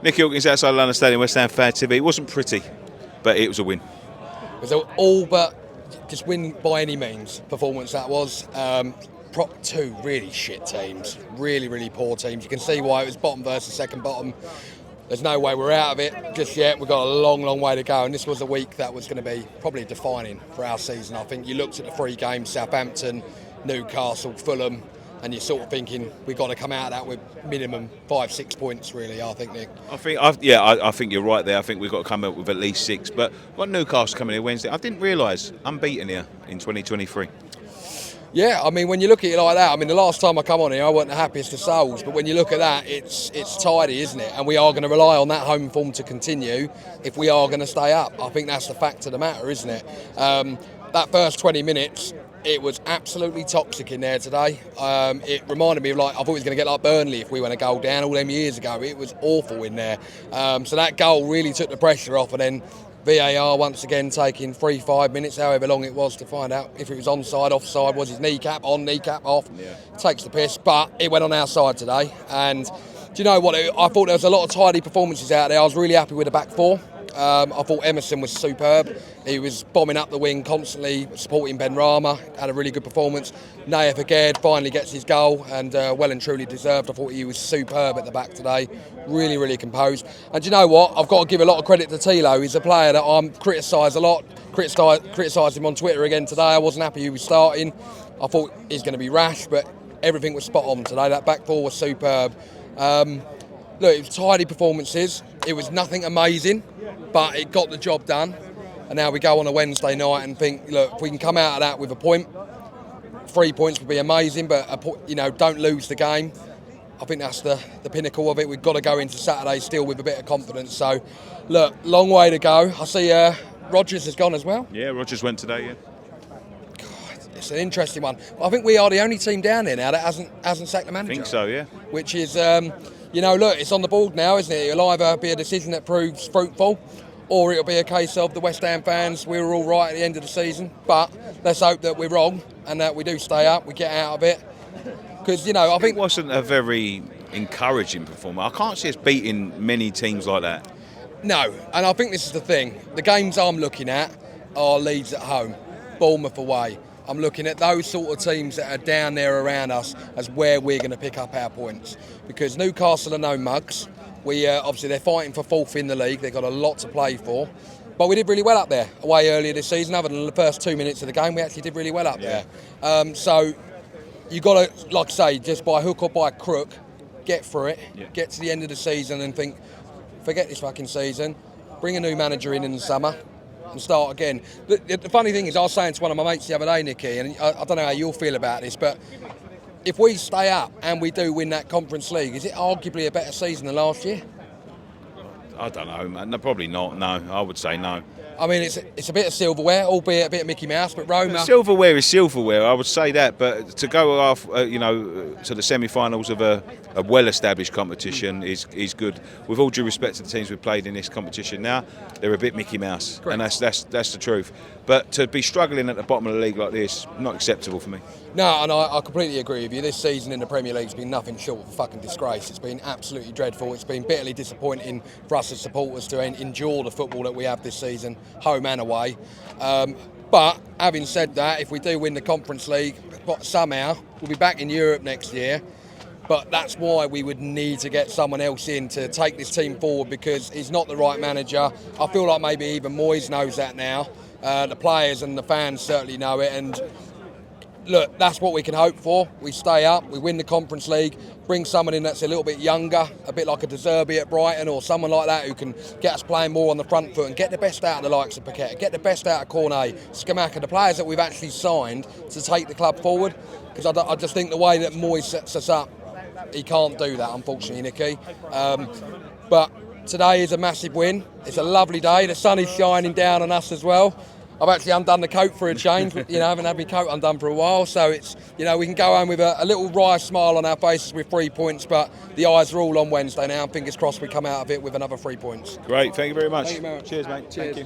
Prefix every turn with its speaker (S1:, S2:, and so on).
S1: Nick Hawkins outside London Stadium, West Ham Fan TV. It wasn't pretty, but it was a win.
S2: It was all but just win by any means performance that was. Two really shit teams, really poor teams. You can see why it was bottom versus second bottom. There's no way we're out of it just yet. We've got a long way to go, and this was a week that was going to be probably defining for our season. I think you looked at the 3 games: Southampton, Newcastle, Fulham, and you're sort of thinking we've got to come out of that with minimum 5-6 points. Really, I think, Nick.
S1: I think you're right there. I think we've got to come up with at least 6. But what Newcastle coming here Wednesday? I didn't realise unbeaten here in 2023.
S2: Yeah, I mean, when you look at it like that, I mean, the last time I come on here, I wasn't the happiest of souls. But when you look at that, it's tidy, isn't it? And we are going to rely on that home form to continue if we are going to stay up. I think that's the fact of the matter, isn't it? That first 20 minutes, it was absolutely toxic in there today. It reminded me of, like, I thought it was going to get like Burnley if we went a goal down all them years ago. It was awful in there. So that goal really took the pressure off, and then VAR once again taking 3-5 minutes, however long it was, to find out if it was onside, offside, was his kneecap on, kneecap off. Yeah. Takes the piss, but it went on our side today. And do you know what? I thought there was a lot of tidy performances out there. I was really happy with the back 4. I thought Emerson was superb. He was bombing up the wing constantly, supporting Benrahma. Had a really good performance. Naya Faged finally gets his goal, and well and truly deserved. I thought he was superb at the back today. Really composed. And do you know what? I've got to give a lot of credit to Tilo. He's a player that I'm criticised a lot. Criticised him on Twitter again today. I wasn't happy he was starting. I thought he's going to be rash, but everything was spot on today. That back 4 was superb. Look, it was tidy performances. It was nothing amazing, but it got the job done. And now we go on a Wednesday night and think, look, if we can come out of that with a point, 3 points would be amazing, but don't lose the game. I think that's the pinnacle of it. We've got to go into Saturday still with a bit of confidence. So, look, long way to go. I see Rodgers has gone as well.
S1: Yeah, Rodgers went today, yeah.
S2: God, it's an interesting one. I think we are the only team down there now that hasn't sacked the manager.
S1: I think so, yeah.
S2: Which is, look, it's on the board now, isn't it? It'll either be a decision that proves fruitful, or it'll be a case of the West Ham fans, we were all right at the end of the season, but let's hope that we're wrong and that we do stay up, we get out of it. Because, I think
S1: it wasn't a very encouraging performance. I can't see us beating many teams like that.
S2: No, and I think this is the thing. The games I'm looking at are Leeds at home, Bournemouth away. I'm looking at those sort of teams that are down there around us as where we're going to pick up our points. Because Newcastle are no mugs. Obviously they're fighting for 4th in the league. They've got a lot to play for. But we did really well up there away earlier this season. Other than the first 2 minutes of the game, we actually did really well up there. So you've got to, like I say, just by hook or by crook, get through it, get to the end of the season and think, forget this fucking season, bring a new manager in the summer and start again. The funny thing is, I was saying to one of my mates the other day, Nicky, and I don't know how you'll feel about this, but if we stay up and we do win that Conference League, is it arguably a better season than last year?
S1: I don't know, man. No, probably not. No, I would say no.
S2: I mean, it's a bit of silverware, albeit a bit of Mickey Mouse, but Roma...
S1: Silverware is silverware, I would say that, but to go off, to the semi-finals of a well-established competition is good. With all due respect to the teams we've played in this competition now, they're a bit Mickey Mouse, correct. And that's the truth. But to be struggling at the bottom of the league like this, not acceptable for me. No,
S2: and I completely agree with you. This season in the Premier League has been nothing short of a fucking disgrace. It's been absolutely dreadful. It's been bitterly disappointing for us as supporters to endure the football that we have this season, home and away. But having said that, if we do win the Conference League, somehow we'll be back in Europe next year. But that's why we would need to get someone else in to take this team forward, because he's not the right manager. I feel like maybe even Moyes knows that now. The players and the fans certainly know it. And look, that's what we can hope for. We stay up, we win the Conference League, bring someone in that's a little bit younger, a bit like a De Zerbi at Brighton or someone like that who can get us playing more on the front foot and get the best out of the likes of Paqueta, get the best out of Cornet, Scamacca, the players that we've actually signed to take the club forward. Because I just think the way that Moyes sets us up, he can't do that, unfortunately, Nicky. But today is a massive win. It's a lovely day. The sun is shining down on us as well. I've actually undone the coat for a change. I haven't had my coat undone for a while. So it's, we can go home with a little wry smile on our faces with 3 points. But the eyes are all on Wednesday now. And fingers crossed we come out of it with another 3 points.
S1: Great. Thank you very much.
S2: Thank you very much.
S1: Cheers, mate.
S2: Cheers.
S1: Thank you.